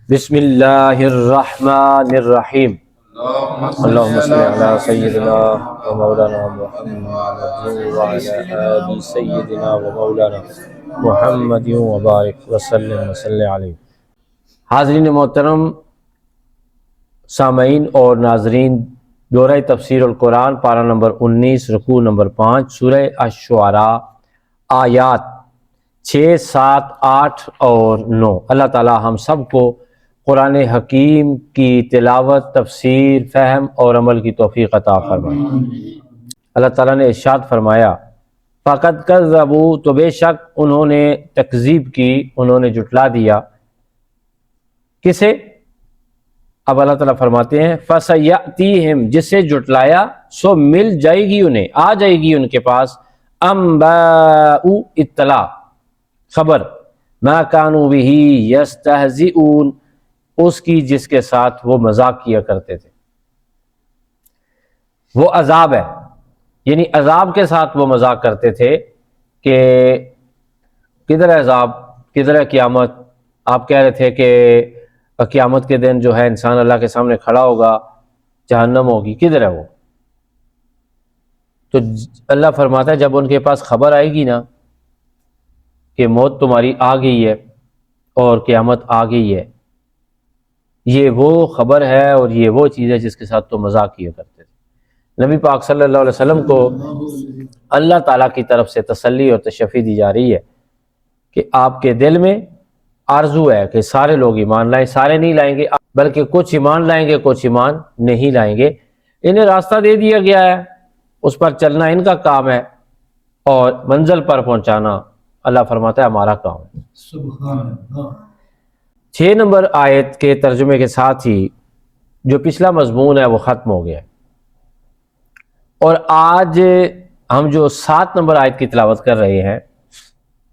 بسم اللہ الرحمن الرحیم اللہم صلی علی سیدنا و مولانا محمد وعلی آل سیدنا و مولانا محمد وبارک وسلم علیہ۔ حاضرین محترم، سامعین اور ناظرین، دورہ تفسیر القرآن پارہ نمبر 19 رکوع نمبر 5 سورہ الشعراء آیات 6، 7، 8 اور 9۔ اللہ تعالی ہم سب کو قرآن حکیم کی تلاوت، تفسیر، فہم اور عمل کی توفیق عطا فرمائے۔ اللہ تعالیٰ نے ارشاد فرمایا فَقَدْ كَذَّبُوا، تو بے شک انہوں نے تکذیب کی، انہوں نے جھٹلا دیا۔ کسے؟ اب اللہ تعالیٰ فرماتے ہیں فَسَيَأْتِيهِمْ، جس سے جھٹلایا سو مل جائے گی انہیں، آ جائے گی ان کے پاس انباء، اطلاع، خبر، ما كانوا به يستهزئون، اس کی جس کے ساتھ وہ مذاق کیا کرتے تھے۔ وہ عذاب ہے، یعنی عذاب کے ساتھ وہ مذاق کرتے تھے کہ کدھر ہے عذاب، کدھر ہے قیامت۔ آپ کہہ رہے تھے کہ قیامت کے دن جو ہے انسان اللہ کے سامنے کھڑا ہوگا، جہنم ہوگی، کدھر ہے وہ؟ تو اللہ فرماتا ہے جب ان کے پاس خبر آئے گی نا کہ موت تمہاری آ گئی ہے اور قیامت آ گئی ہے، یہ وہ خبر ہے اور یہ وہ چیز ہے جس کے ساتھ تو مذاق کیا کرتے تھے۔ نبی پاک صلی اللہ علیہ وسلم کو اللہ تعالیٰ کی طرف سے تسلی اور تشفی دی جا رہی ہے کہ آپ کے دل میں آرزو ہے کہ سارے لوگ ایمان لائیں، سارے نہیں لائیں گے بلکہ کچھ ایمان لائیں گے، کچھ ایمان نہیں لائیں گے۔ انہیں راستہ دے دیا گیا ہے، اس پر چلنا ان کا کام ہے اور منزل پر پہنچانا اللہ فرماتا ہے ہمارا کام ہے۔ سبحان اللہ۔ 6 نمبر آیت کے ترجمے کے ساتھ ہی جو پچھلا مضمون ہے وہ ختم ہو گیا ہے، اور آج ہم جو 7 نمبر آیت کی تلاوت کر رہے ہیں،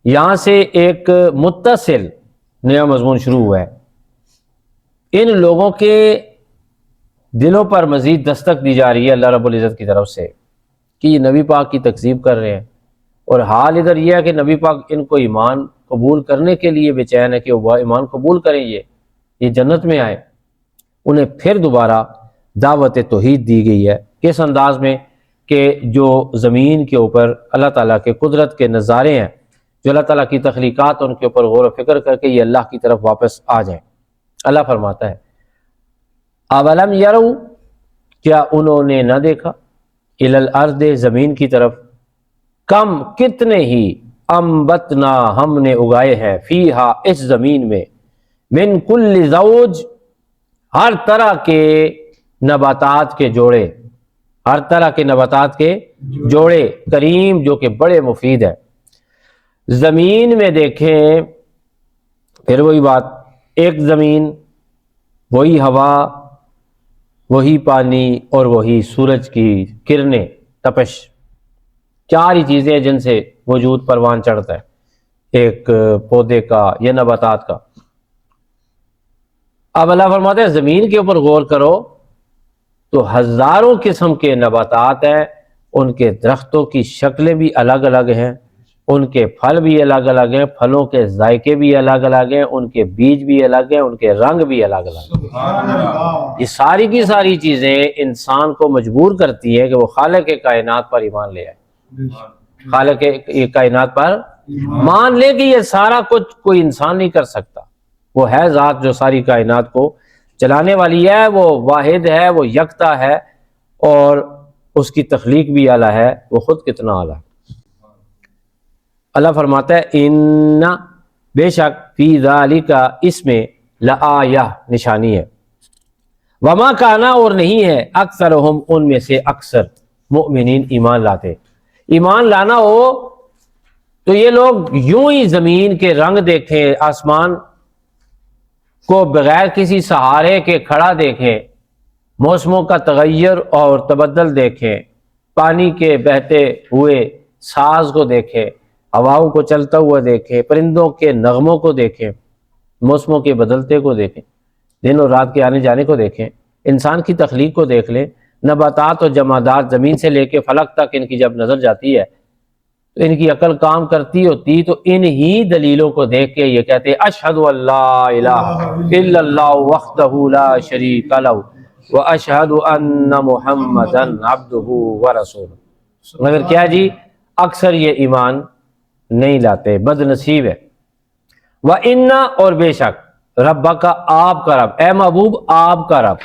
یہاں سے ایک متصل نیا مضمون شروع ہوا ہے۔ ان لوگوں کے دلوں پر مزید دستک دی جا رہی ہے اللہ رب العزت کی طرف سے کہ یہ نبی پاک کی تکذیب کر رہے ہیں، اور حال ادھر یہ ہے کہ نبی پاک ان کو ایمان قبول کرنے کے لیے بے چین ہے کہ وہ ایمان قبول کریں، یہ جنت میں آئے۔ انہیں پھر دوبارہ دعوت توحید دی گئی ہے، کس انداز میں کہ جو زمین کے اوپر اللہ تعالیٰ کے قدرت کے نظارے ہیں، جو اللہ تعالیٰ کی تخلیقات، ان کے اوپر غور و فکر کر کے یہ اللہ کی طرف واپس آ جائیں۔ اللہ فرماتا ہے اولم یروا، کیا انہوں نے نہ دیکھا، الی الارض، زمین کی طرف، کم، کتنے ہی، انبتنا، ہم نے اگائے ہیں، فیہا، اس زمین میں، من کل زوج، ہر طرح کے نباتات کے جوڑے، ہر طرح کے نباتات کے جوڑے، کریم، جو کہ بڑے مفید ہے۔ زمین میں دیکھیں، پھر وہی بات، ایک زمین، وہی ہوا، وہی پانی اور وہی سورج کی کرنیں، تپش، 4 ہی چیزیں جن سے وجود پروان چڑھتا ہے، ایک پودے کا یا نباتات کا۔ اب اللہ فرماتے ہیں زمین کے اوپر غور کرو تو ہزاروں قسم کے نباتات ہیں، ان کے درختوں کی شکلیں بھی الگ الگ ہیں، ان کے پھل بھی الگ الگ ہیں، پھلوں کے ذائقے بھی الگ الگ ہیں، ان کے بیج بھی الگ ہیں، ان کے رنگ بھی الگ الگ ہیں۔ سبحان اللہ۔ یہ ساری کی ساری چیزیں انسان کو مجبور کرتی ہیں کہ وہ خالق کائنات پر ایمان لے آئے، خالق کائنات پر مان لے کہ یہ سارا کچھ کوئی انسان نہیں کر سکتا، وہ ہے ذات جو ساری کائنات کو چلانے والی ہے، وہ واحد ہے، وہ یکتا ہے، اور اس کی تخلیق بھی اعلیٰ ہے، وہ خود کتنا اعلیٰ ہے۔ اللہ فرماتا ہے ان، بے شک، فی ذالک، اس میں، لآیہ، نشانی ہے، وما کانا، اور نہیں ہے، اکثرہم، ان میں سے اکثر، مؤمنین، ایمان لاتے۔ ایمان لانا ہو تو یہ لوگ یوں ہی زمین کے رنگ دیکھیں، آسمان کو بغیر کسی سہارے کے کھڑا دیکھیں، موسموں کا تغیر اور تبدل دیکھیں، پانی کے بہتے ہوئے ساز کو دیکھیں، ہواؤں کو چلتا ہوا دیکھیں، پرندوں کے نغموں کو دیکھیں، موسموں کے بدلتے کو دیکھیں، دن اور رات کے آنے جانے کو دیکھیں، انسان کی تخلیق کو دیکھ لیں، نباتات اور جمادات، زمین سے لے کے فلک تک ان کی جب نظر جاتی ہے تو ان کی عقل کام کرتی ہوتی تو انہی دلیلوں کو دیکھ کے یہ کہتے اشہد ان لا الہ الا اللہ وحدہ لا شریک لہ واشہد ان محمدا عبدہ ورسولہ، مگر کیا جی اکثر یہ ایمان نہیں لاتے، بد نصیب ہے۔ وَإِنَّ اور بے شک ربک آپ کا رب، اے محبوب آپ کا رب،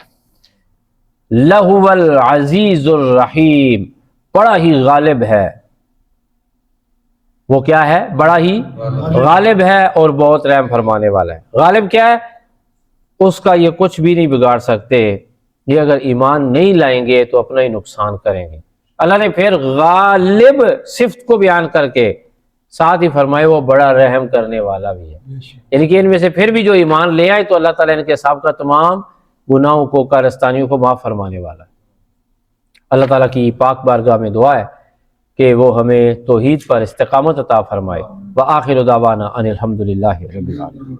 لَهُوَ الْعَزِيزُ الرَّحِيمُ بڑا ہی غالب ہے، وہ کیا ہے؟ بڑا ہی غالب ہے اور بہت رحم فرمانے والا ہے۔ غالب کیا ہے؟ اس کا یہ کچھ بھی نہیں بگاڑ سکتے، یہ اگر ایمان نہیں لائیں گے تو اپنا ہی نقصان کریں گے۔ اللہ نے پھر غالب صفت کو بیان کر کے ساتھ ہی فرمائے وہ بڑا رحم کرنے والا بھی ہے، یعنی کہ ان میں سے پھر بھی جو ایمان لے آئے تو اللہ تعالیٰ ان کے سابقہ تمام گناہوں کو، کارستانیوں کو معاف فرمانے والا ہے۔ اللہ تعالیٰ کی پاک بارگاہ میں دعا ہے کہ وہ ہمیں توحید پر استقامت عطا فرمائے۔ وآخر دعوانا ان الحمد للہ رب العالمین۔